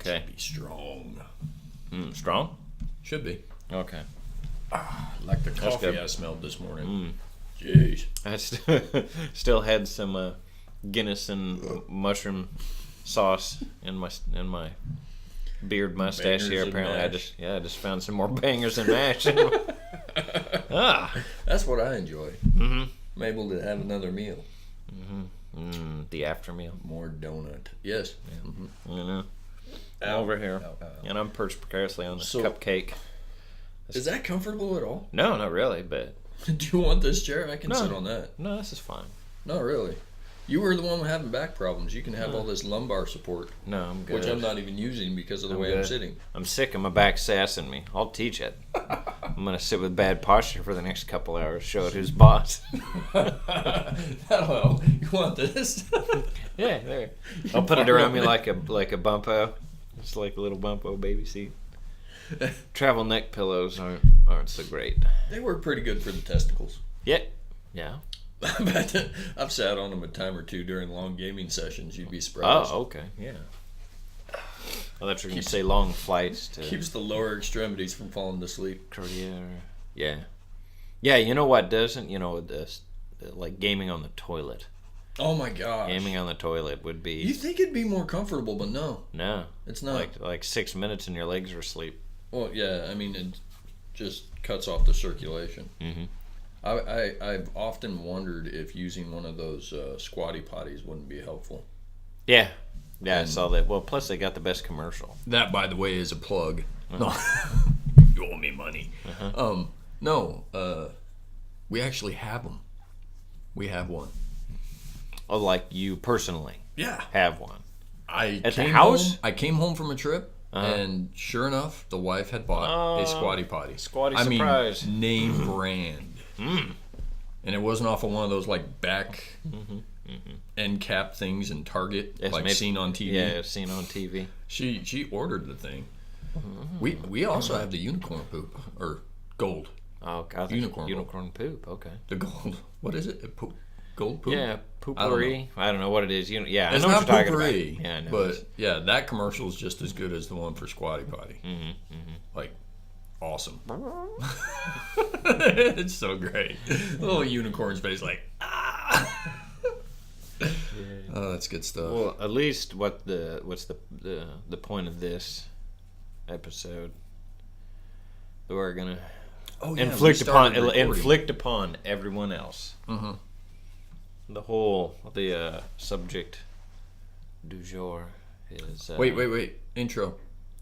Okay. Should be strong. Strong? Should be. Okay. Like the coffee good. I smelled this morning. Jeez. I still had some Guinness and mushroom sauce in my beard mustache Bangers here. and Apparently, mash. I just found some more bangers and mash. That's what I enjoy. Mm-hmm. I'm able to have another meal. The after meal. More donut. Yes. Yeah. Mm-hmm. You know, over here, and I'm perched precariously on the cupcake. Is that comfortable at all? No, not really, but Do you want this chair? I can sit on that. no, this is fine. Not really. You were the one having back problems. You can have all this lumbar support. No, I'm good. Which I'm not even using because of the way I'm sitting. I'm sick of my back sassing me. I'll teach it. I'm going to sit with bad posture for the next couple hours, show it who's boss. Hello. You want this? Yeah, there. I'll put it around me like a bumpo. Just like a little bumpo baby seat. Travel neck pillows aren't so great. They work pretty good for the testicles. Yeah. I've sat on them a time or two during long gaming sessions. You'd be surprised. Oh, okay. Yeah. I thought you were going to say long flights to Keeps the lower extremities from falling to sleep. Korea. Yeah. Yeah, you know what doesn't? You know, like gaming on the toilet. Oh my gosh. Gaming on the toilet would be... You think it'd be more comfortable, but no. No. It's not. Like 6 minutes and your legs are asleep. Well, yeah, I mean, it just cuts off the circulation. Mm-hmm. I've often wondered if using one of those squatty potties wouldn't be helpful. Yeah. Yeah, I saw that. Well, plus they got the best commercial. That, by the way, is a plug. No, you owe me money. No, we actually have them. We have one. Oh, like you personally Yeah. have one. At the house? I came home from a trip, and sure enough, the wife had bought a squatty potty. Squatty I surprise. mean, name brand. And it wasn't off of one of those like back end cap things in Target, like seen on TV. Yeah, seen on TV. She ordered the thing. We also have the unicorn poop or gold. Oh, God. Unicorn poop. Okay. The gold. What is it? Gold poop? Yeah, poopery. I don't know what it is. I It's know not what you're talking poopery, about. Yeah, I know. but yeah, that commercial is just as good as the one for Squatty Potty. Like, awesome. It's so great. Little unicorn's face, like, ah. Oh, that's good stuff. Well, at least what's the point of this episode? That we're gonna inflict upon everyone else. The subject du jour is Wait. Intro.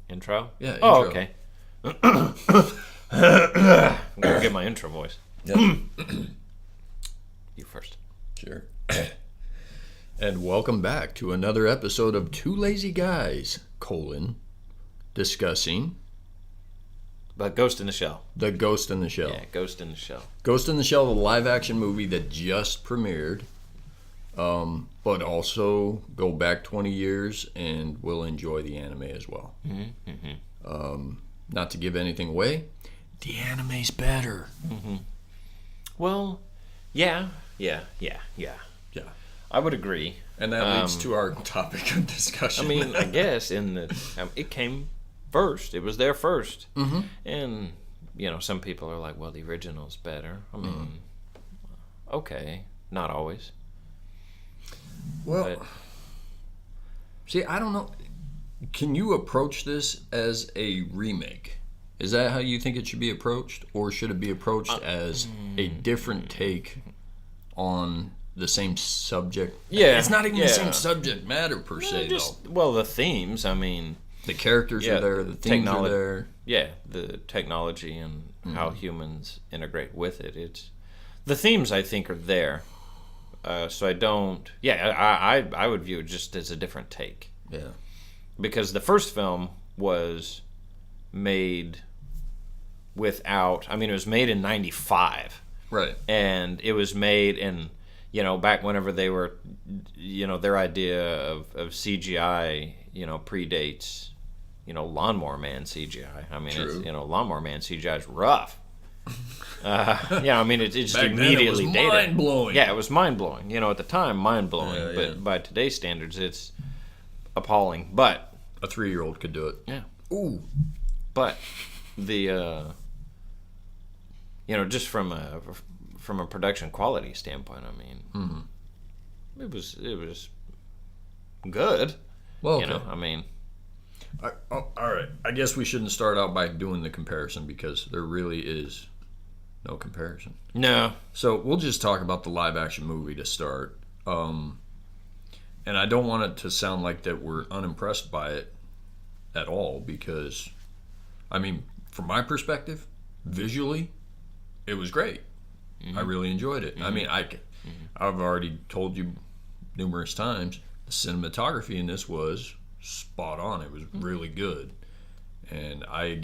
Intro? Yeah, intro. Oh, okay. I'm gonna get my intro voice. Yep. You first. Sure. And welcome back to another episode of Two Lazy Guys, discussing But Ghost in the Shell. The Ghost in the Shell. Yeah, Ghost in the Shell. Ghost in the Shell, the live-action movie that just premiered. But also go back 20 years and we'll enjoy the anime as well. Not to give anything away, the anime's better. Well, yeah. I would agree. And that leads to our topic of discussion. I mean, I guess it came first. It was there first. And, some people are like, well, the original's better. I mean, okay, not always. Well, see, I don't know. Can you approach this as a remake? Is that how you think it should be approached? Or should it be approached as a different take on the same subject? Yeah. It's not even the same subject matter per se, though. Well, the themes, I mean... The characters are there, the themes are there. Yeah, the technology and how humans integrate with it. The themes, I think, are there. So I don't... Yeah, I would view it just as a different take. Yeah. Because the first film was made without... I mean, it was made in 95. Right. And it was made in, back whenever they were, their idea of CGI, predates, Lawnmower Man CGI. I mean, True. it's, Lawnmower Man CGI is rough. I mean, it's just Back immediately then it was dated. mind-blowing. Yeah, it was mind-blowing. At the time, mind-blowing. Yeah, but by today's standards, it's appalling. But A 3-year-old could do it. Yeah. Ooh. But the just from a production quality standpoint, I mean, it was good. Well, okay. You know, I mean, all right. I guess we shouldn't start out by doing the comparison because there really is no comparison. no. So we'll just talk about the live action movie to start. And I don't want it to sound like that we're unimpressed by it at all because, I mean, from my perspective, visually, it was great. I really enjoyed it. I mean, I've already told you numerous times, the cinematography in this was spot on. It was really good. And I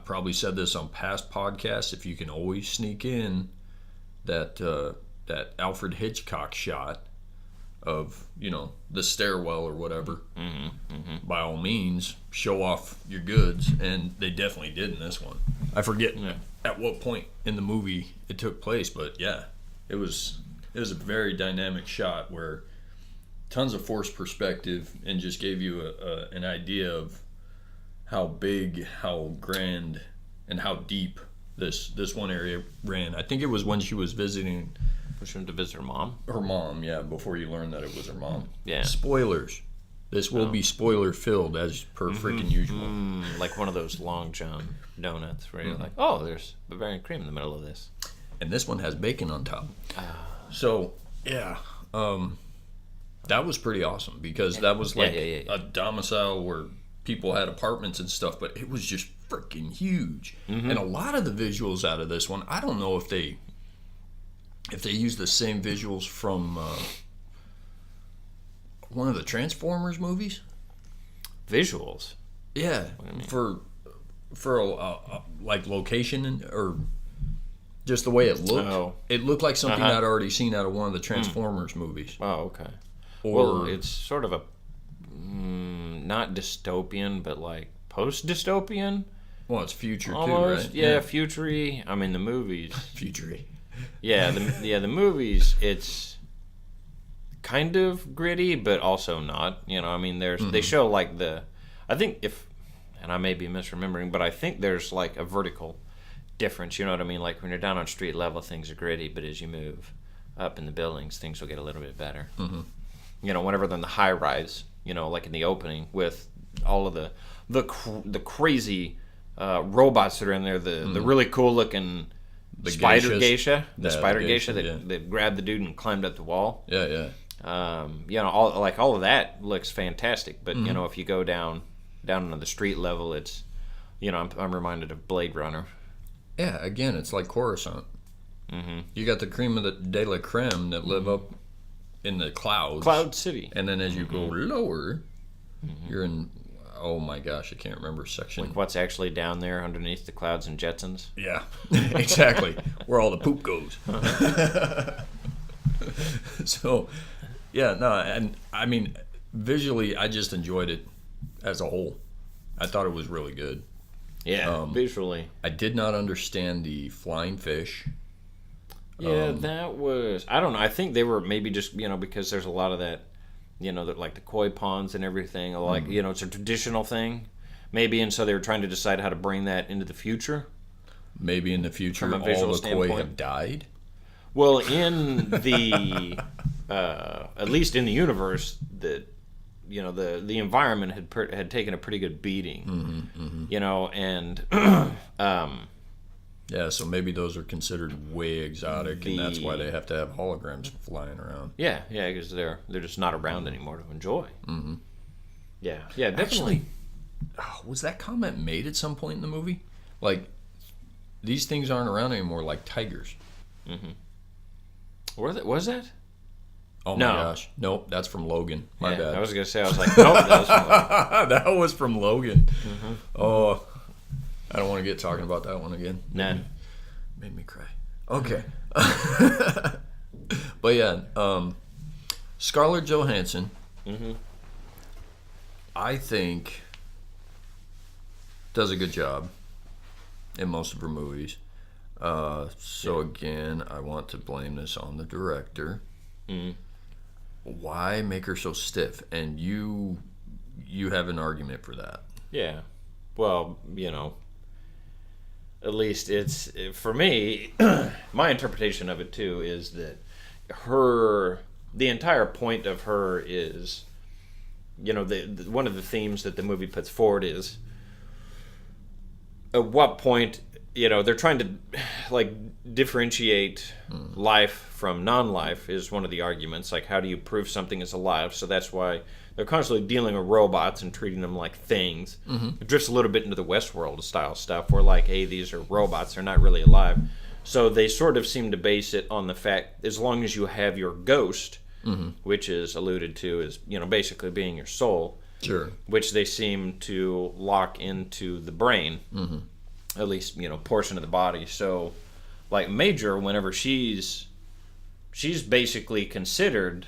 probably said this on past podcasts, if you can always sneak in that Alfred Hitchcock shot of, the stairwell or whatever, by all means, show off your goods. And they definitely did in this one. I forget at what point in the movie it took place, but yeah, it was a very dynamic shot where tons of forced perspective and just gave you an idea of how big, how grand, and how deep this one area ran. I think it was when she was visiting. She went to visit her mom. Her mom, yeah. Before you learn that it was her mom. Yeah. Spoilers. This will be spoiler filled as per freaking usual. Like one of those Long John donuts where you're like, oh, there's Bavarian cream in the middle of this. And this one has bacon on top. So yeah, that was pretty awesome because that was like a domicile where people had apartments and stuff, but it was just freaking huge. And a lot of the visuals out of this one, I don't know if they use the same visuals from one of the Transformers movies. Visuals? Yeah, for like location or just the way it looked. Oh. It looked like something I'd already seen out of one of the Transformers movies. Oh, okay. Or well, it's sort of a not dystopian, but like post-dystopian. Well, it's future almost, too, right? Yeah, future-y. I mean, the movies. Future-y. Yeah, the movies. It's kind of gritty, but also not. I mean, they show like I think and I may be misremembering, but I think there's like a vertical difference. You know what I mean? Like when you're down on street level, things are gritty, but as you move up in the buildings, things will get a little bit better. Whenever they're in the high rise, like in the opening with all of the crazy robots that are in there, the really cool looking. The spider geisha, that grabbed the dude and climbed up the wall. Yeah. All of that looks fantastic. But if you go down on the street level, it's, I'm reminded of Blade Runner. Yeah, again, it's like Coruscant. You got the cream of the de la creme that live up in the clouds, Cloud City, and then as you go lower, you're in. Oh my gosh, I can't remember section. Like what's actually down there underneath the clouds and Jetsons? Yeah, exactly. Where all the poop goes. So, yeah, no, and I mean, visually, I just enjoyed it as a whole. I thought it was really good. Yeah, visually. I did not understand the flying fish. Yeah, that was... I don't know. I think they were maybe just, because there's a lot of that... like the koi ponds and everything, like, it's a traditional thing, maybe, and so they were trying to decide how to bring that into the future. Maybe in the future, from a visual all the standpoint. koi have died? Well, in the, at least in the universe, the environment had taken a pretty good beating, and... Yeah, so maybe those are considered way exotic, and that's why they have to have holograms flying around. Yeah, because they're just not around anymore to enjoy. Yeah, definitely. Actually, was that comment made at some point in the movie? Like, these things aren't around anymore, like tigers. Was that? Oh my gosh! Nope, that's from Logan. My bad. I was gonna say, I was like, nope, that was from Logan. That was from Logan. Oh. I don't want to get talking about that one again. Nah. Made me cry. Okay. But yeah, Scarlett Johansson, I think, does a good job in most of her movies. Again, I want to blame this on the director. Why make her so stiff? And you you have an argument for that. Yeah. Well, at least for me, my interpretation of it too is that the entire point of her is, one of the themes that the movie puts forward is, at what point, they're trying to differentiate life from non-life is one of the arguments. Like, how do you prove something is alive? So that's why they're constantly dealing with robots and treating them like things. Mm-hmm. It drifts a little bit into the Westworld style stuff where, like, hey, these are robots, they're not really alive. So they sort of seem to base it on the fact, as long as you have your ghost, mm-hmm. which is alluded to as, basically being your soul, sure, which they seem to lock into the brain, mm-hmm. at least, portion of the body. So, like, Major, whenever she's basically considered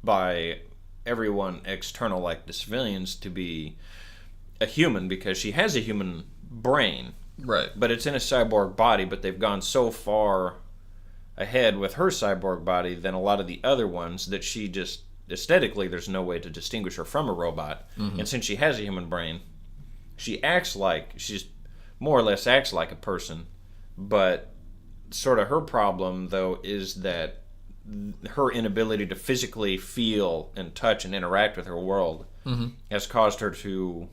by everyone external, like the civilians, to be a human because she has a human brain. Right. But it's in a cyborg body, but they've gone so far ahead with her cyborg body than a lot of the other ones that she just, aesthetically, there's no way to distinguish her from a robot. Mm-hmm. And since she has a human brain, she's more or less acts like a person. But sort of her problem, though, is that her inability to physically feel and touch and interact with her world mm-hmm. has caused her to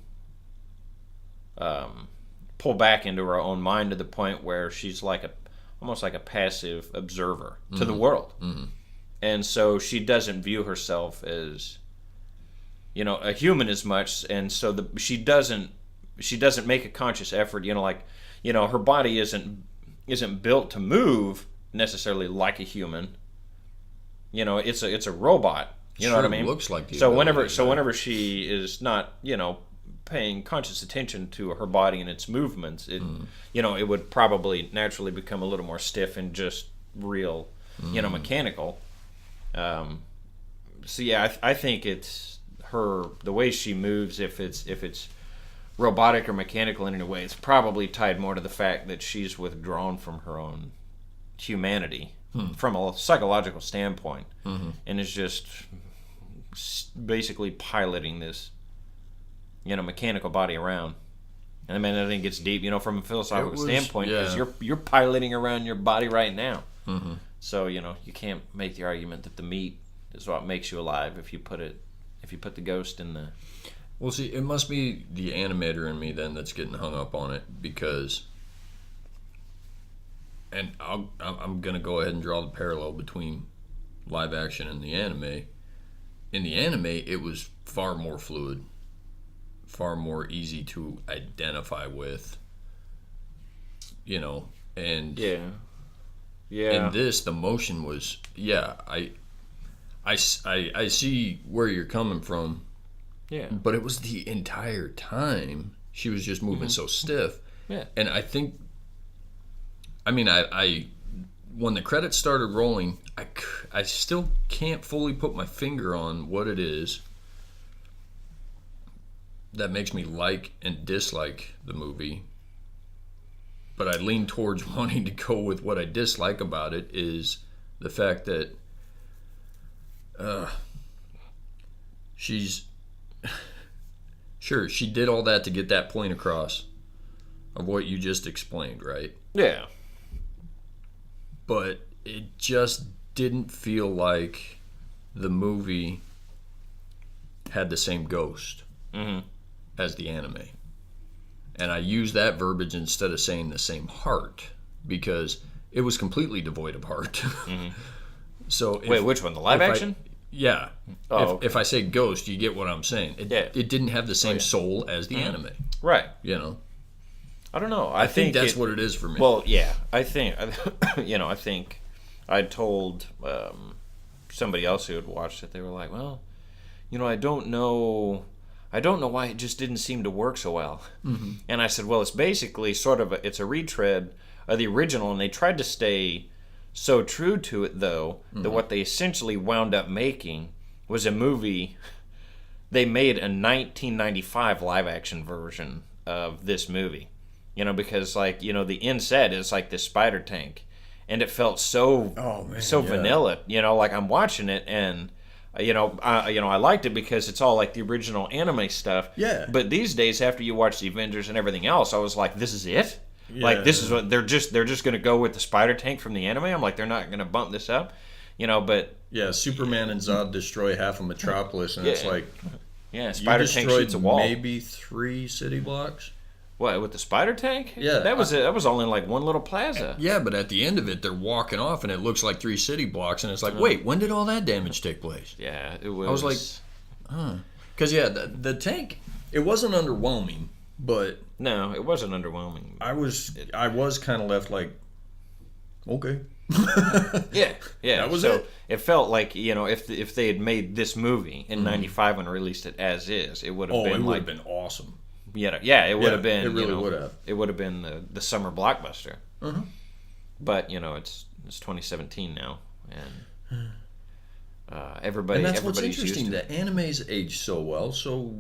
pull back into her own mind to the point where she's almost like a passive observer mm-hmm. to the world. Mm-hmm. And so she doesn't view herself as, a human as much, and so she doesn't make a conscious effort, her body isn't built to move necessarily like a human. It's a robot. You know what I mean? Looks like so whenever she is not, paying conscious attention to her body and its movements, it would probably naturally become a little more stiff and just real, mechanical. So yeah, I think it's the way she moves. If it's robotic or mechanical in any way, it's probably tied more to the fact that she's withdrawn from her own humanity from a psychological standpoint, mm-hmm. and is just basically piloting this, mechanical body around. And I think it's deep, from a philosophical standpoint, because you're piloting around your body right now. Mm-hmm. So you can't make the argument that the meat is what makes you alive if you put the ghost in the. Well, see, it must be the animator in me then that's getting hung up on it, because, and I'm going to go ahead and draw the parallel between live action and the anime. In the anime, it was far more fluid, far more easy to identify with, and yeah. In this, the motion was, I see where you're coming from. Yeah. But it was the entire time she was just moving mm-hmm. so stiff. Yeah. And I think, I when the credits started rolling, I still can't fully put my finger on what it is that makes me like and dislike the movie. But I lean towards wanting to go with what I dislike about it is the fact that she's... Sure, she did all that to get that point across of what you just explained, right? Yeah. But it just didn't feel like the movie had the same ghost mm-hmm. as the anime. And I use that verbiage instead of saying the same heart, because it was completely devoid of heart. Mm-hmm. So wait, which one? The live action? Yeah. Oh, if I say ghost, you get what I'm saying. It didn't have the same soul as the mm-hmm. anime. Right. I don't know. I think that's what it is for me. Well, yeah. I think, I think I told somebody else who had watched it, they were like, well, I don't know why it just didn't seem to work so well. Mm-hmm. And I said, well, it's basically it's a retread of the original, and they tried to stay so true to it, though, mm-hmm. that what they essentially wound up making was a movie. They made a 1995 live-action version of this movie, because, the end set is like this spider tank, and it felt so vanilla, like I'm watching it, and I liked it because it's all like the original anime stuff. Yeah. But these days, after you watch the Avengers and everything else, I was like, this is it. Yeah. Like this is what they're just going to go with the spider tank from the anime. I'm like, they're not going to bump this up, But yeah, Superman and Zod destroy half of Metropolis, and it's like, yeah, spider tank shoots a wall. Maybe 3 city blocks. What, with the spider tank? Yeah, that was only like one little plaza. Yeah, but at the end of it, they're walking off, and it looks like 3 city blocks, and it's like, wait, when did all that damage take place? Yeah, it was. I was like, because the tank, it wasn't underwhelming, but no, it wasn't underwhelming. I was kind of left like, okay. yeah. That was so it. It felt like if they had made this movie in '95 and released it as is, it would have been it would have been awesome. It would have been. It really would have. It would have been the summer blockbuster. Uh-huh. But it's 2017 now, and everybody. And that's what's everybody's interesting. used to The anime's aged so well. So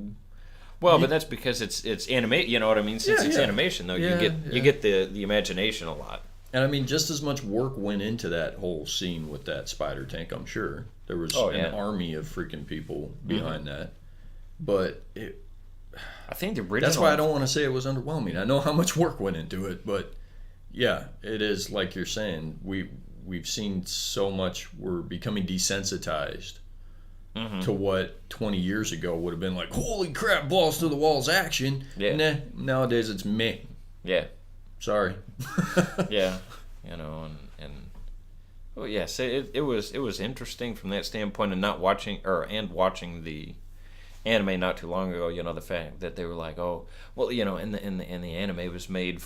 but that's because it's animate. You know what I mean? Since it's animation, though, Yeah, you get the imagination a lot. And I mean, just as much work went into that whole scene with that spider tank. I'm sure there was an army of freaking people behind that. But I think the original. that's why I don't want to say it was underwhelming. I know how much work went into it, but yeah, it is like you're saying. We've seen so much. We're becoming desensitized to what 20 years ago would have been like, holy crap, balls to the walls action. Yeah. Nah, nowadays it's meh. Yeah. Sorry. Yeah. Well, yes, it was interesting from that standpoint, and watching the anime not too long ago. The fact that they were like, oh, well, and the anime was made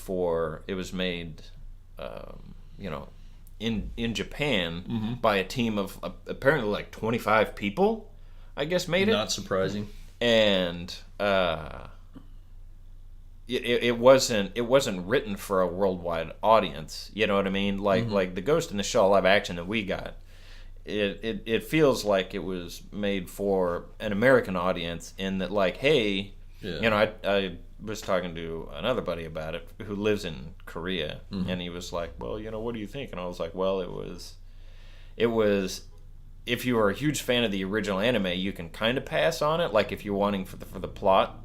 in Japan by a team of apparently like 25 people, I guess, made it. Not surprising. And it wasn't written for a worldwide audience. You know what I mean? Like the Ghost in the Shell live action that we got. It feels like it was made for an American audience, in that, like, hey, I was talking to another buddy about it who lives in Korea, and he was like, well, what do you think? And I was like, well, it was if you are a huge fan of the original anime, you can kind of pass on it, like if you're wanting for the plot.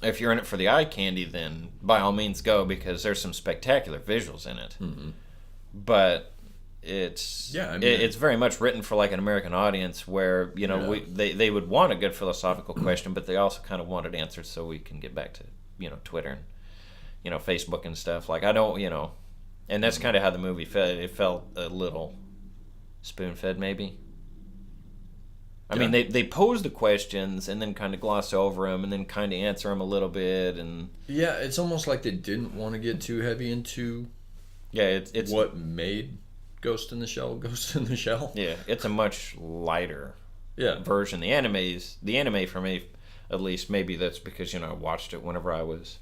If you're in it for the eye candy, then by all means go, because there's some spectacular visuals in it. But it's it's very much written for like an American audience, where they would want a good philosophical question, but they also kind of wanted answers so we can get back to Twitter and Facebook and stuff. Like, I don't and that's kind of how the movie felt. It felt a little spoon-fed, maybe. I mean, they pose the questions and then kind of gloss over them and then kind of answer them a little bit, and it's almost like they didn't want to get too heavy into it's what made Ghost in the Shell Ghost in the Shell. Yeah, it's a much lighter version. The anime for me, at least, maybe that's because I watched it whenever I was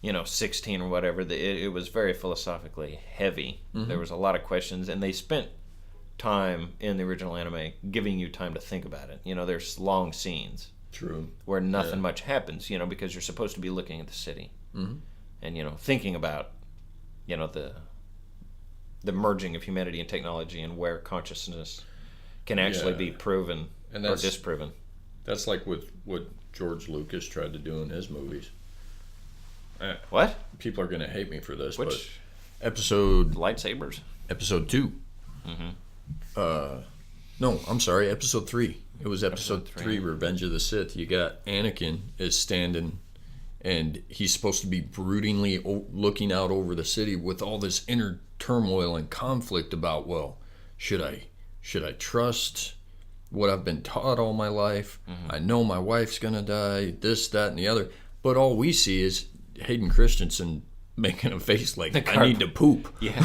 16 or whatever. It was very philosophically heavy. There was a lot of questions, and they spent time in the original anime giving you time to think about it. There's long scenes where nothing much happens, because you're supposed to be looking at the city and thinking about the merging of humanity and technology, and where consciousness can actually be proven or disproven. That's like with what George Lucas tried to do in his movies. What? People are going to hate me for this, Which but lightsabers? Episode 2. No, I'm sorry, episode 3. It was episode 3, Revenge of the Sith. You got Anakin is standing, and he's supposed to be broodingly looking out over the city with all this inner turmoil and conflict about, well, should I trust what I've been taught all my life? I know my wife's gonna die, this, that, and the other. But all we see is Hayden Christensen making a face like, I need to poop. Yeah.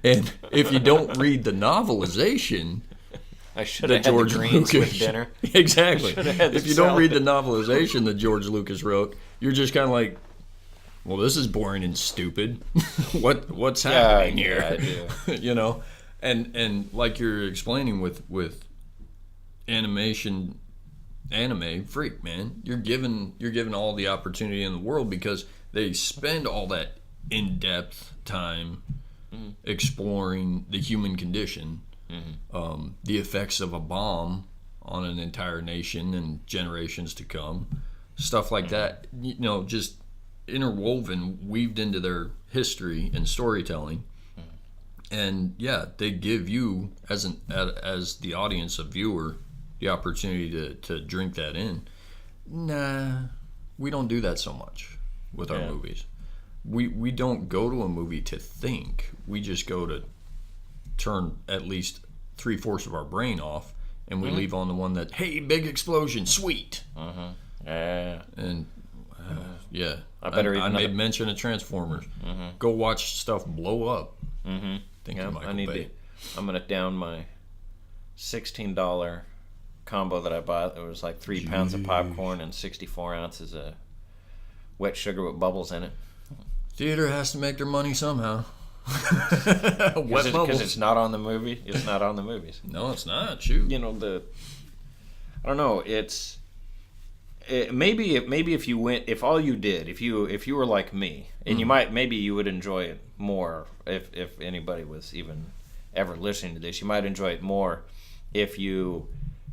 And if you don't read the novelization, I should have had the greens with dinner. Exactly. If you don't read the novelization that George Lucas wrote, you're just kind of like, well, this is boring and stupid. What's happening here? I do. And like you're explaining with anime freak, man, you're given all the opportunity in the world, because they spend all that in-depth time exploring the human condition The effects of a bomb on an entire nation and generations to come, stuff like that, just interwoven, weaved into their history and storytelling. And yeah, they give you as the audience, a viewer, the opportunity to drink that in. Nah, we don't do that so much with our movies. We don't go to a movie to think. We just go to turn at least 3/4 of our brain off, and we leave on the one that, hey, big explosion, sweet. Yeah. And yeah, I made mention of Transformers. Go watch stuff blow up. Thank you, Michael Bay. I'm gonna down my $16 combo that I bought. It was like 3 pounds of popcorn and 64 ounces of wet sugar with bubbles in it. Theater has to make their money somehow. Because it's not on the movie. It's not on the movies. No, it's not. Shoot. I don't know. Maybe if you went, if all you did, if you were like me, and maybe you would enjoy it more if anybody was even ever listening to this. You might enjoy it more if you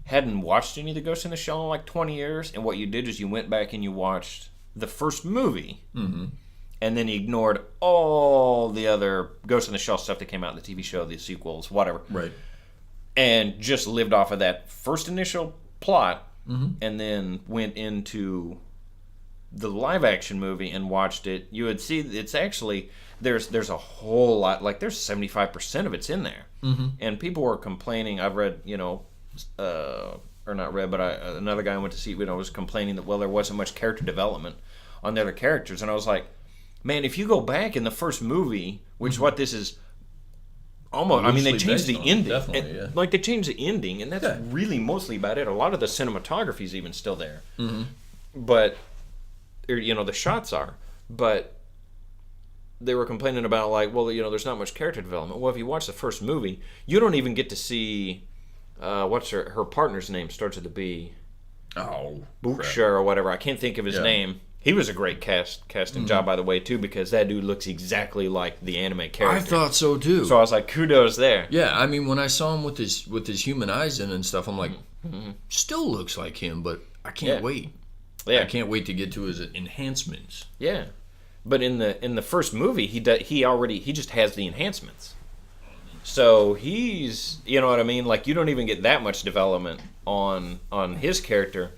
hadn't watched any of the Ghost in the Shell in like 20 years, and what you did is you went back and you watched the first movie, and then ignored all the other Ghost in the Shell stuff that came out in the TV show, the sequels, whatever. Right. And just lived off of that first initial plot, and then went into the live action movie and watched it. You would see it's actually there's a whole lot, like there's 75% of it's in there, and people were complaining. I've read, or not read, but another guy I went to see, was complaining that there wasn't much character development on the other characters, and I was like, man, if you go back in the first movie, which is what this is almost, they changed the ending. Definitely, yeah. Like, they changed the ending, and that's really mostly about it. A lot of the cinematography is even still there. But, the shots are. But they were complaining about, there's not much character development. Well, if you watch the first movie, you don't even get to see, what's her partner's name? Starts with a B. Oh, Boucher or whatever. I can't think of his name. He was a great casting job, by the way, too, because that dude looks exactly like the anime character. I thought so too. So I was like, kudos there. Yeah, when I saw him with his human eyes in and stuff, I'm like, still looks like him, but I can't wait. Yeah, I can't wait to get to his enhancements. Yeah, but in the first movie, he just has the enhancements. So he's, you know what I mean? Like, you don't even get that much development on his character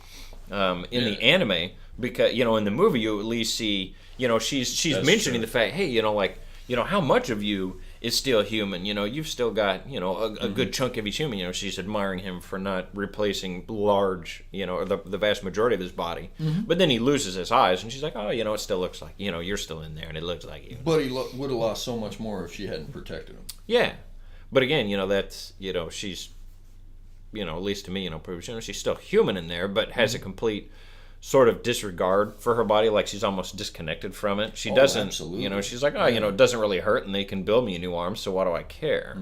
in the anime. Because, in the movie, you at least see, she's That's mentioning true. the fact, hey, how much of you is still human? You've still got, a good chunk of each human. She's admiring him for not replacing large, or the vast majority of his body. But then he loses his eyes, and she's like, oh, it still looks like, you're still in there, and it looks like you. But he would have lost so much more if she hadn't protected him. Yeah. But again, that's, she's, at least to me, proves, she's still human in there, but has a complete sort of disregard for her body, like she's almost disconnected from it. She doesn't, absolutely. She's like, it doesn't really hurt, and they can build me a new arm, so why do I care?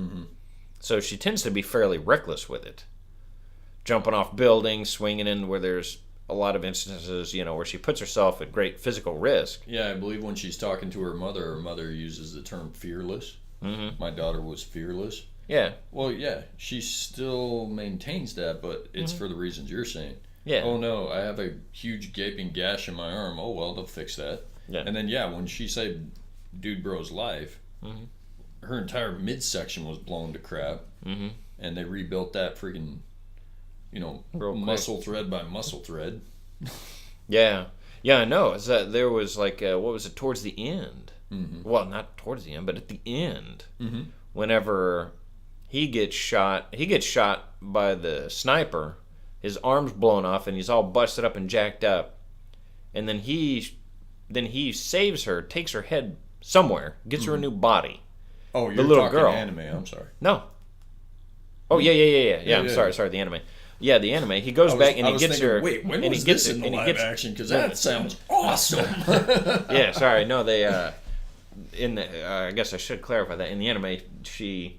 So she tends to be fairly reckless with it, jumping off buildings, swinging in where there's a lot of instances, where she puts herself at great physical risk. Yeah, I believe when she's talking to her mother uses the term fearless. My daughter was fearless. Yeah. Well, yeah, she still maintains that, but it's for the reasons you're saying. Yeah. Oh no, I have a huge gaping gash in my arm. Oh well, they'll fix that. Yeah. And then when she saved Dude Bro's life, her entire midsection was blown to crap, and they rebuilt that freaking, muscle thread by muscle thread. Yeah, I know. Is that there was like what was it towards the end? Well, not towards the end, but at the end, whenever he gets shot by the sniper. His arm's blown off, and he's all busted up and jacked up. And then he saves her, takes her head somewhere, gets her a new body. Oh, you're the little talking girl. Anime. I'm sorry. No. Oh yeah. I'm sorry. The anime. Yeah, the anime. He goes back and he gets her. Wait, when and was he gets this in the live action? Because that sounds awesome. Yeah, sorry. No, they. I guess I should clarify that in the anime, he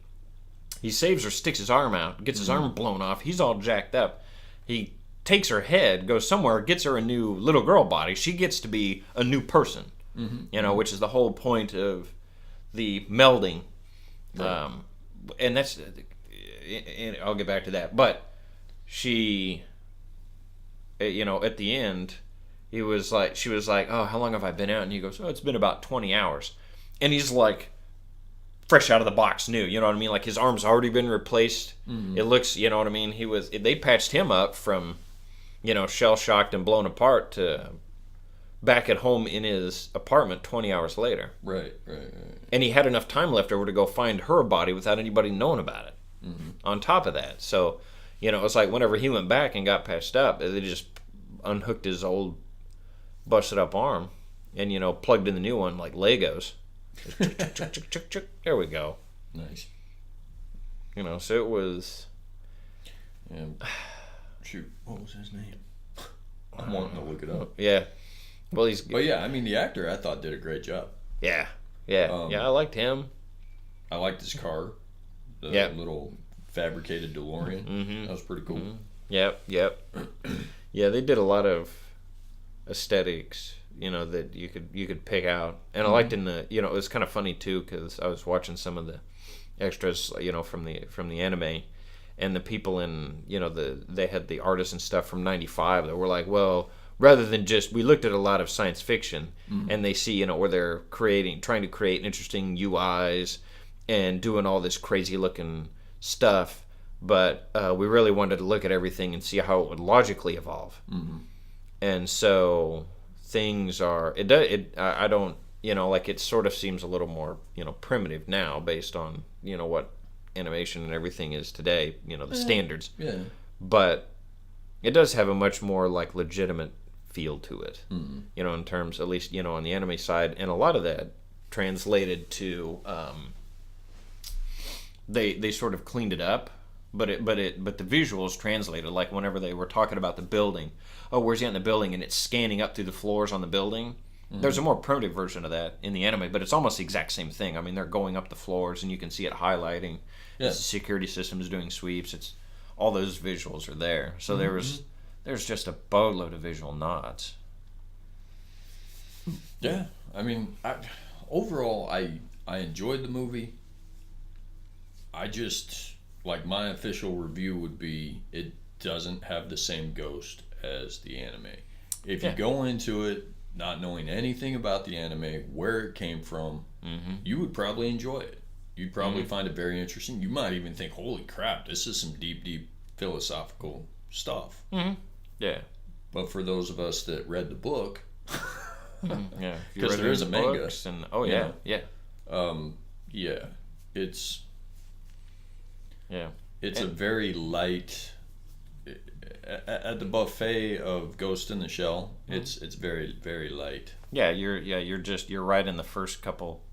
saves her, sticks his arm out, gets his arm blown off. He's all jacked up. He takes her head, goes somewhere, gets her a new little girl body. She gets to be a new person, which is the whole point of the melding. Right. And that's, and I'll get back to that. But she, at the end, she was like, oh, how long have I been out? And he goes, oh, it's been about 20 hours. And he's like, fresh out of the box new, you know what I mean? Like his arm's already been replaced. It looks, you know what I mean? They patched him up from, shell-shocked and blown apart to back at home in his apartment 20 hours later. Right. And he had enough time left over to go find her body without anybody knowing about it. On top of that. So, it was like whenever he went back and got patched up, they just unhooked his old busted up arm and, plugged in the new one like Legos. There we go. Nice. So it was... Yeah. Shoot, what was his name? I'm wanting to look it up. Yeah. Well, But yeah, I mean, the actor I thought did a great job. Yeah. I liked him. I liked his car. The little fabricated DeLorean. That was pretty cool. Yep. Yeah, they did a lot of aesthetics, that you could pick out. And I liked it was kind of funny too, because I was watching some of the extras, from the anime, and the people in, they had the artists and stuff from '95 that were like, well, rather than just, we looked at a lot of science fiction, and they see, where they're trying to create interesting UIs and doing all this crazy looking stuff, but we really wanted to look at everything and see how it would logically evolve. And so things are, I don't, like it sort of seems a little more, primitive now based on, what animation and everything is today, the standards. Yeah. But it does have a much more like legitimate feel to it, in terms, at least, on the anime side. And a lot of that translated to, they sort of cleaned it up, but the visuals translated, like whenever they were talking about the building, oh, where's he in the building, and it's scanning up through the floors on the building. There's a more primitive version of that in the anime, but it's almost the exact same thing. I mean, they're going up the floors, and you can see it highlighting. Yeah. The security systems doing sweeps. It's all those visuals are there. So there's just a boatload of visual nods. Yeah, I mean, overall, I enjoyed the movie. I just, like, my official review would be, it doesn't have the same ghost as the anime. If you go into it not knowing anything about the anime, where it came from, you would probably enjoy it. You'd probably find it very interesting. You might even think, holy crap, this is some deep philosophical stuff. Yeah. But for those of us that read the book, yeah, because there is a manga. And, it's a very light. At the buffet of Ghost in the Shell, it's very, very light. Yeah, you're right in the first couple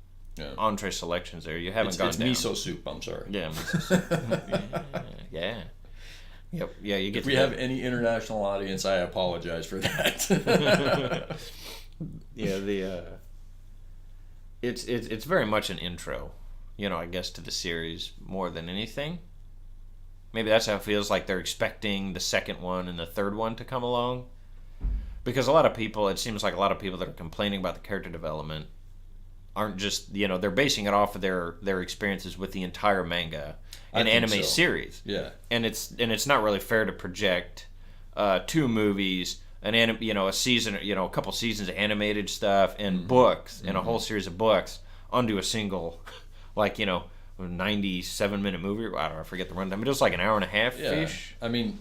entree selections there. You haven't gone it's down. miso soup. I'm sorry. Yeah, miso soup. Yeah. Yep. Yeah, you get. If we have any international audience, I apologize for that. Yeah, it's very much an intro, I guess, to the series more than anything. Maybe that's how it feels, like they're expecting the second one and the third one to come along. Because it seems like a lot of people that are complaining about the character development aren't just, they're basing it off of their experiences with the entire manga and anime series. Yeah. And it's not really fair to project 2 movies, a season, a couple seasons of animated stuff and books and a whole series of books onto a single, 97-minute movie. I don't know, I forget the runtime. But it was like an hour and a half ish. I mean,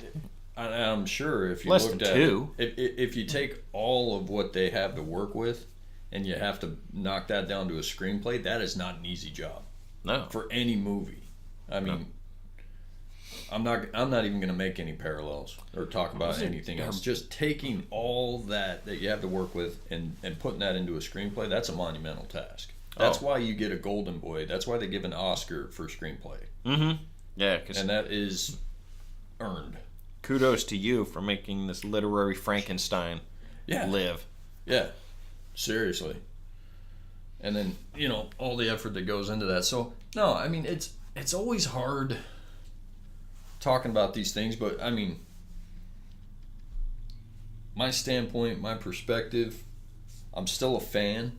I'm sure if you less looked than at 2. If you take all of what they have to work with, and you have to knock that down to a screenplay, that is not an easy job. No. For any movie. I mean, I'm not even going to make any parallels or talk about anything else. Just taking all that you have to work with and putting that into a screenplay, that's a monumental task. That's why you get a Golden Boy. That's why they give an Oscar for screenplay. Yeah, and that is earned. Kudos to you for making this literary Frankenstein live. Yeah, seriously. And then, all the effort that goes into that. So, no, I mean, it's always hard talking about these things, but, I mean, my standpoint, my perspective, I'm still a fan.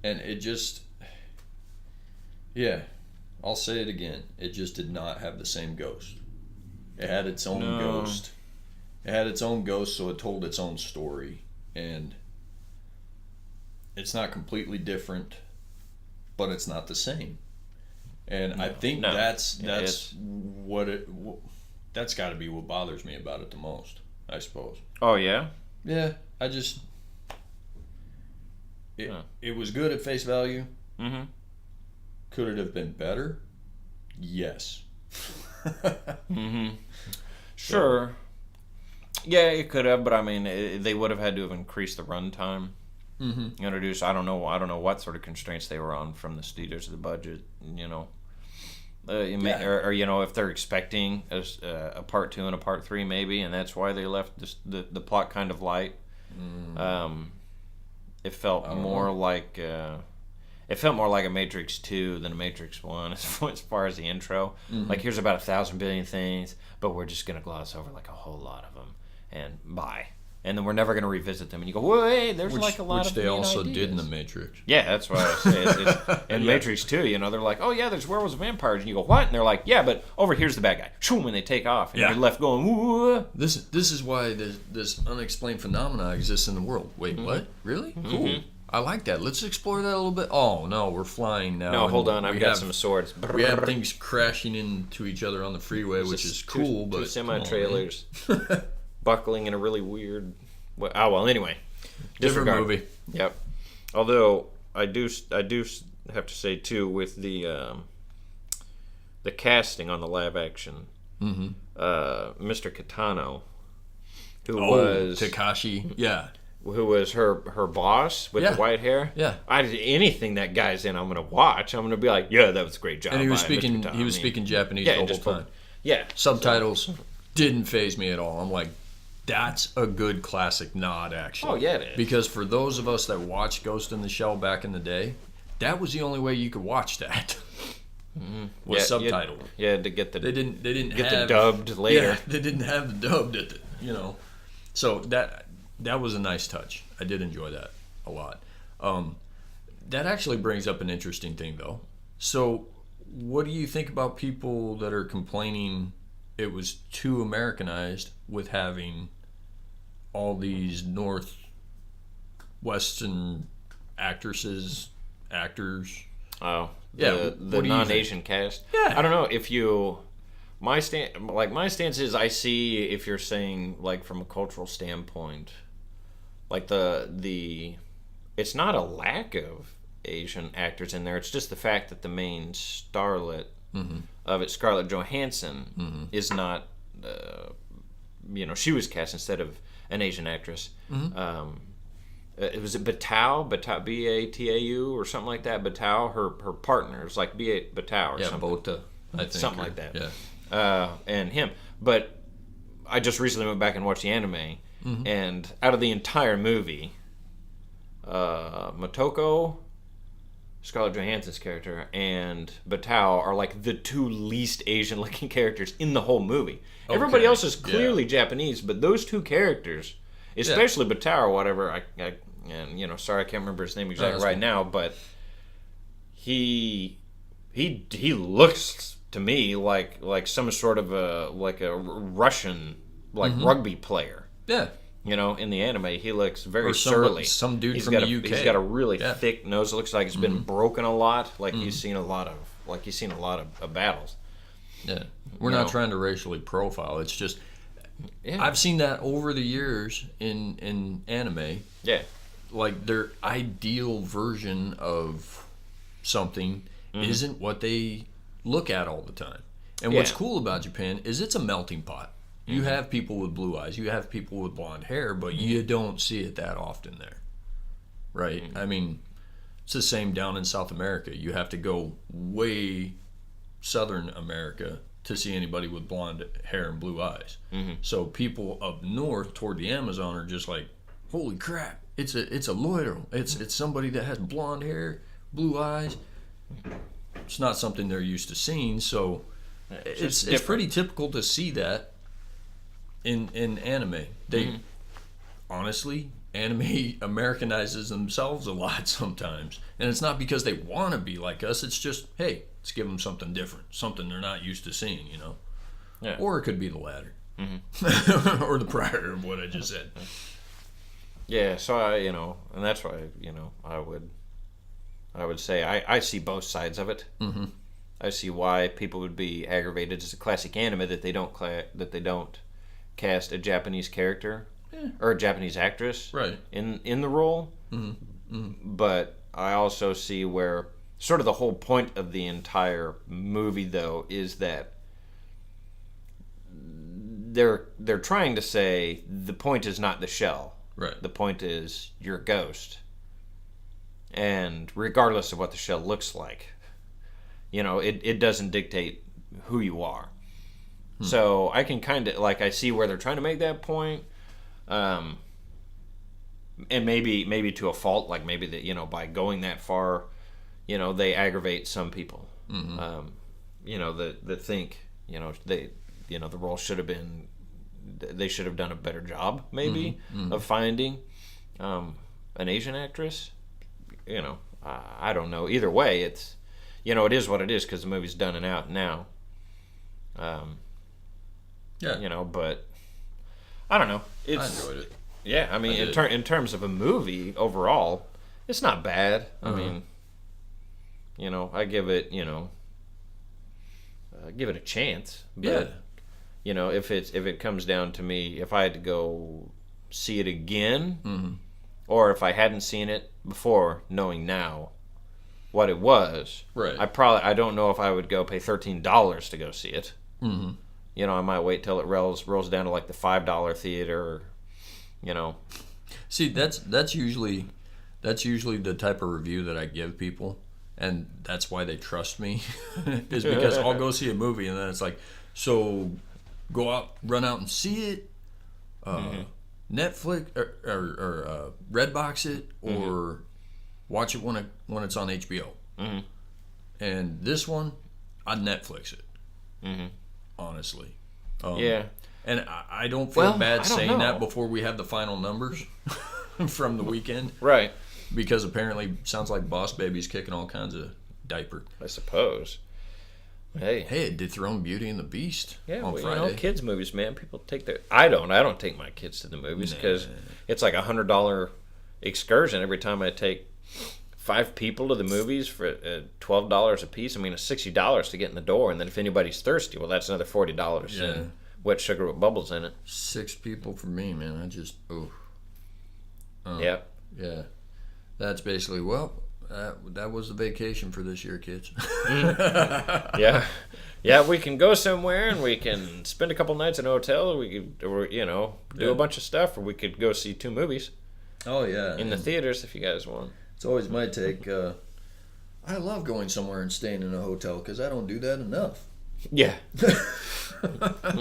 And it just, I'll say it again. It just did not have the same ghost. It had its own No. ghost. It had its own ghost, so it told its own story. And it's not completely different, but it's not the same. And I think No. that's It's- that's got to be what bothers me about it the most, I suppose. Oh yeah. Yeah, I just it, Huh. it was good at face value. Mm-hmm. Could it have been better? Yes. Mm-hmm. Sure. Yeah, it could have, but I mean, they would have had to have increased the runtime. Mm-hmm. Introduce. I don't know what sort of constraints they were on from the studios of the budget. Yeah. Or if they're expecting a part 2 and a part 3 maybe, and that's why they left the plot kind of light. It felt more like a Matrix 2 than a Matrix 1 as far as the intro. Like, here's about 1,000 billion things, but we're just gonna gloss over like a whole lot of them and bye. And then we're never going to revisit them. And you go, wait, there's like a lot of Which they neat also ideas. did in the Matrix. Yeah, that's what I say. In Matrix 2, they're like, oh yeah, there's werewolves and vampires. And you go, what? And they're like, yeah, but over here's the bad guy. Shoom, and they take off. And Yeah. you're left going, ooh. This is why this unexplained phenomena exists in the world. Wait, what? Really? Cool. I like that. Let's explore that a little bit. Oh no, we're flying now. No, and hold on. we I've got have- some swords. We have things crashing into each other on the freeway, which is cool. Two But semi-trailers buckling in a really weird... anyway. different Disregard. movie. Yep. Although I do have to say too, with the casting on the live action, Mr. Kitano, who was Takashi. Yeah. her boss with Yeah. the white hair. Yeah. Anything that guy's in, I'm gonna watch. I'm gonna be like, yeah, that was a great job. And he was by Mr. speaking. Kitano. He was I mean, speaking Japanese yeah, the whole just time. Yeah. Subtitles didn't faze me at all. I'm like, that's a good classic nod, actually. Oh yeah, it is. Because for those of us that watched Ghost in the Shell back in the day, that was the only way you could watch that. Was subtitled. Yeah, to get the They didn't get have the dubbed later. Yeah, they didn't have the dubbed at the, So that was a nice touch. I did enjoy that a lot. That actually brings up an interesting thing though. So what do you think about people that are complaining it was too Americanized with having all these Northwestern actors? Oh, Yeah, the what do you non-Asian cast. Yeah. I don't know if you. My stance is, I see if you're saying like from a cultural standpoint, like the it's not a lack of Asian actors in there. It's just the fact that the main starlet of it, Scarlett Johansson, is not. She was cast instead of an Asian actress. It was Batau, Batau, or something like that. Batau, her partner, is like Batau or Yeah, something. Bota, I think. Something like that. Yeah. And him. But I just recently went back and watched the anime, and out of the entire movie, Motoko, Scarlett Johansson's character, and Batau are like the two least Asian-looking characters in the whole movie. Everybody else is clearly Japanese, but those two characters, especially Batau or whatever, sorry I can't remember his name exactly right now, but he looks to me like some sort of a Russian rugby player. Yeah. In the anime, he looks very Or surly. some dude He's from got the a, UK. He's got a really Yeah. thick nose. It looks like it's been broken a lot. Like he's seen a lot of battles. Yeah. We're not trying to racially profile. It's just Yeah. I've seen that over the years in anime. Yeah. Like their ideal version of something isn't what they look at all the time. And what's Yeah. cool about Japan is it's a melting pot. You have people with blue eyes, you have people with blonde hair, but you don't see it that often there. Right? I mean, it's the same down in South America. You have to go way Southern America to see anybody with blonde hair and blue eyes. So people up north toward the Amazon are just like, holy crap, it's a loiro. It's somebody that has blonde hair, blue eyes. It's not something they're used to seeing, so it's pretty typical to see that in anime. They honestly, anime Americanizes themselves a lot sometimes, and it's not because they want to be like us. It's just, hey, Let's give them something different, something they're not used to seeing, you know. Yeah. Or it could be the latter, or the prior of what I just said. Yeah, so and that's why, I would say I see both sides of it. Mm-hmm. I see why people would be aggravated. It's a classic anime that they don't cast a Japanese character or a Japanese actress in the role. Mm-hmm. Mm-hmm. But I also see where sort of the whole point of the entire movie, though, is that they're trying to say the point is not the shell. Right. The point is you're a ghost. And regardless of what the shell looks like, it doesn't dictate who you are. So I can kind of, I see where they're trying to make that point. And maybe to a fault, like maybe that, by going that far, they aggravate some people. Mm-hmm. That think, the role should have been, they should have done a better job, maybe, of finding an Asian actress. I don't know. Either way, it's, it is what it is because the movie's done and out now. But I don't know. I enjoyed it. Yeah, I mean, in terms of a movie overall, it's not bad. I mean, I give it, give it a chance. But, if it comes down to me, if I had to go see it again, or if I hadn't seen it before, knowing now what it was, right? I don't know if I would go pay $13 to go see it. Mm-hmm. I might wait till it rolls down to like the $5 theater. See, that's usually the type of review that I give people, and that's why they trust me, is because I'll go see a movie and then it's like, so run out and see it, Netflix or Redbox it, or watch it when it's on HBO. Mm-hmm. And this one, I'd Netflix it. Mm-hmm. Honestly. Yeah. And I don't feel bad saying that before we have the final numbers from the weekend. Right. Because apparently sounds like Boss Baby's kicking all kinds of diaper. I suppose. Hey, it dethroned Beauty and the Beast on Friday. Kids movies, man. People take their... I don't take my kids to the movies because it's like $100 excursion every time I take 5 people to the movies for $12 a piece. I mean, it's $60 to get in the door, and then if anybody's thirsty, well, that's another $40 in wet sugar with bubbles in it. 6 people for me, man. I just yeah. That's basically that was the vacation for this year, kids. Yeah. We can go somewhere and we can spend a couple nights in a hotel. We could, do a bunch of stuff, or we could go see 2 movies. Oh yeah, in the theaters if you guys want. It's always my take. I love going somewhere and staying in a hotel because I don't do that enough. Yeah.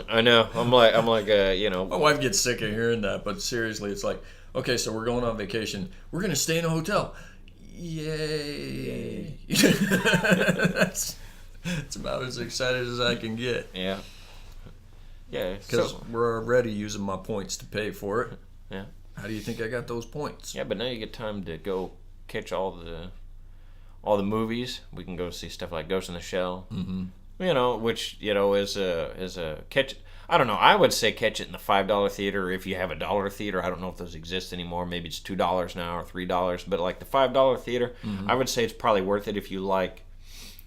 I know. I'm like, My wife gets sick of hearing that, but seriously, it's like, okay, so we're going on vacation. We're going to stay in a hotel. Yay. That's about as excited as I can get. Yeah. Yeah. Because we're already using my points to pay for it. Yeah. How do you think I got those points? Yeah, but now you get time to go catch all the movies. We can go see stuff like Ghost in the Shell. Mm-hmm. Which is a catch. I don't know. I would say catch it in the $5 theater. If you have a $1 theater, I don't know if those exist anymore. Maybe it's $2 now or $3. But like the $5 theater, I would say it's probably worth it if you like.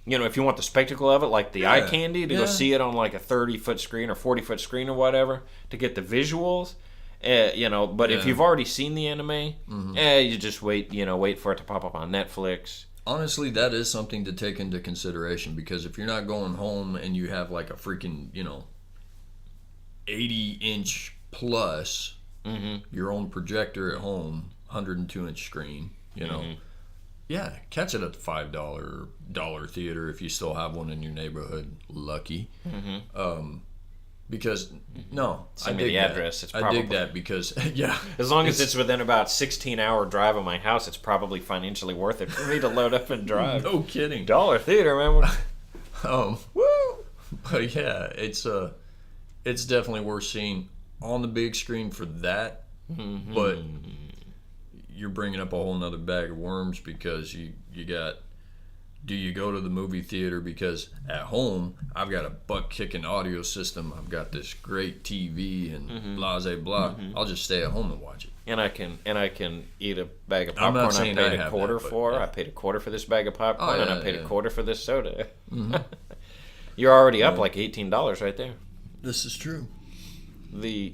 If you want the spectacle of it, like the eye candy, to go see it on like a 30-foot screen or 40-foot screen or whatever, to get the visuals. But if you've already seen the anime, you just wait for it to pop up on Netflix. Honestly, that is something to take into consideration, because if you're not going home and you have like a freaking, 80-inch plus your own projector at home, 102-inch screen, yeah, catch it at the $5 theater if you still have one in your neighborhood. Lucky. Because send me the address. It's probably, I dig that because as long as it's within about 16-hour drive of my house, it's probably financially worth it for me to load up and drive. No kidding. $1 theater, man. Woo! But yeah, it's definitely worth seeing on the big screen for that. Mm-hmm. But you're bringing up a whole nother bag of worms because you got do you go to the movie theater because at home I've got a butt-kicking audio system, I've got this great TV and blah, blah, blah. I'll just stay at home and watch it. And I can eat a bag of I'm popcorn. not saying I paid I a have quarter that, but, for. yeah. I paid a quarter for this bag of popcorn, Oh, and I yeah, paid yeah. a quarter for this soda. You're already up like $18 right there. This is true. The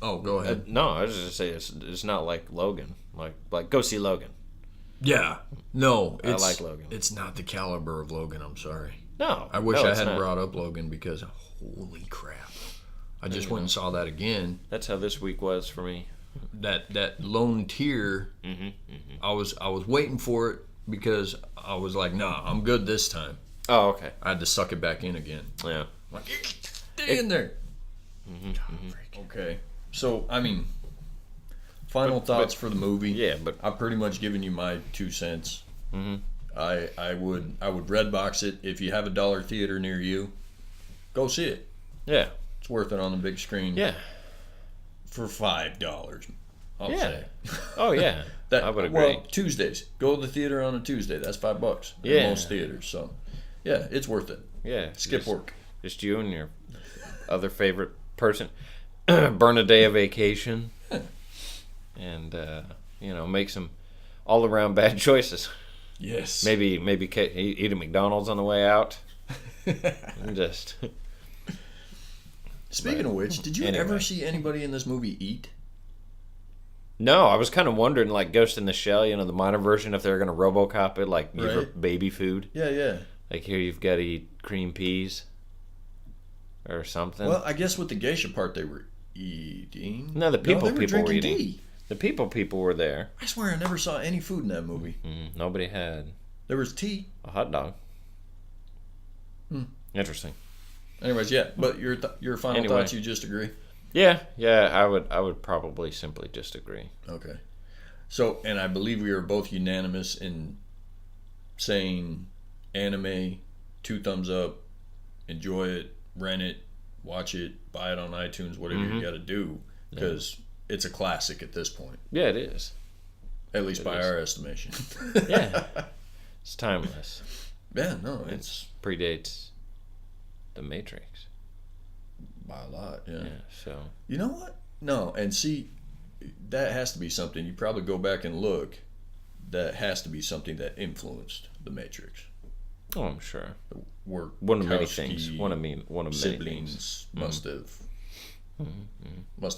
Oh, go ahead. no, I was just gonna say it's not like Logan. Like go see Logan. Yeah. No, I like Logan. It's not the caliber of Logan, I'm sorry. No, I wish no, I it's hadn't not. brought up Logan because holy crap. I just went and saw that again. That's how this week was for me. That lone tear, I was waiting for it because I was like, nah, I'm good this time. Oh, okay. I had to suck it back in again. Yeah. Like, stay in there. Okay. So, I mean, final thoughts for the movie. Yeah, but I've pretty much given you my 2 cents. I would Redbox it. If you have a dollar theater near you, go see it. yeah, It's worth it on the big screen. yeah. For $5, I'll Yeah. say. Oh yeah. I would agree. Well, Tuesdays. Go to the theater on a Tuesday. That's $5 in Yeah. most theaters. So, yeah, it's worth it. Yeah. Skip just, work. Just you and your other favorite person. Burn a day of vacation. And make some all around bad choices. Yes. Maybe eat a McDonald's on the way out. And just Speaking of which, did you Anyway. ever see anybody in this movie eat? no, I was kind of wondering, like Ghost in the Shell, the minor version, if they were gonna RoboCop it, like give her Right. baby food. Yeah. Like here, you've got to eat cream peas or something. Well, I guess with the geisha part, they were eating. No, the people they were were drinking eating. tea. The people were there. I swear I never saw any food in that movie. Nobody had There was tea. a hot dog. Interesting. Anyways, yeah. But your final Anyway. thoughts, you just agree? Yeah, I would probably simply just agree. Okay. So, and I believe we are both unanimous in saying anime, 2 thumbs up, enjoy it, rent it, watch it, buy it on iTunes, whatever you got to do, because it's a classic at this point, Yeah, it is. at least by is. our estimation. Yeah, it's timeless. Yeah, no, It it's predates the Matrix. by a lot. Yeah. Yeah, so You know what? No, and see, that has to be something. You probably go back and look. That has to be something that influenced the Matrix. I'm sure Work one of many things. One of many things. siblings must have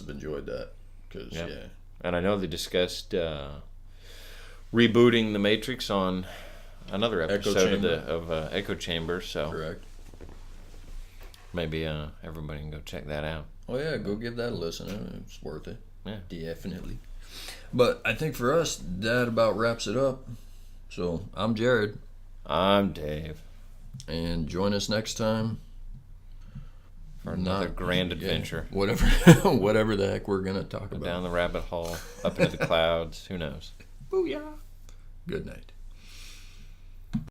enjoyed that because Yeah. yeah. And I know they discussed rebooting the Matrix on another episode of Echo Chamber. So Correct. maybe everybody can go check that out. Oh yeah, go give that a listen. It's worth it. Yeah. Definitely. But I think for us, that about wraps it up. So I'm Jared, I'm Dave and join us next time for another grand adventure. Whatever, whatever the heck we're gonna talk about. Down the rabbit hole, up into the clouds. Who knows? Booyah! Good night.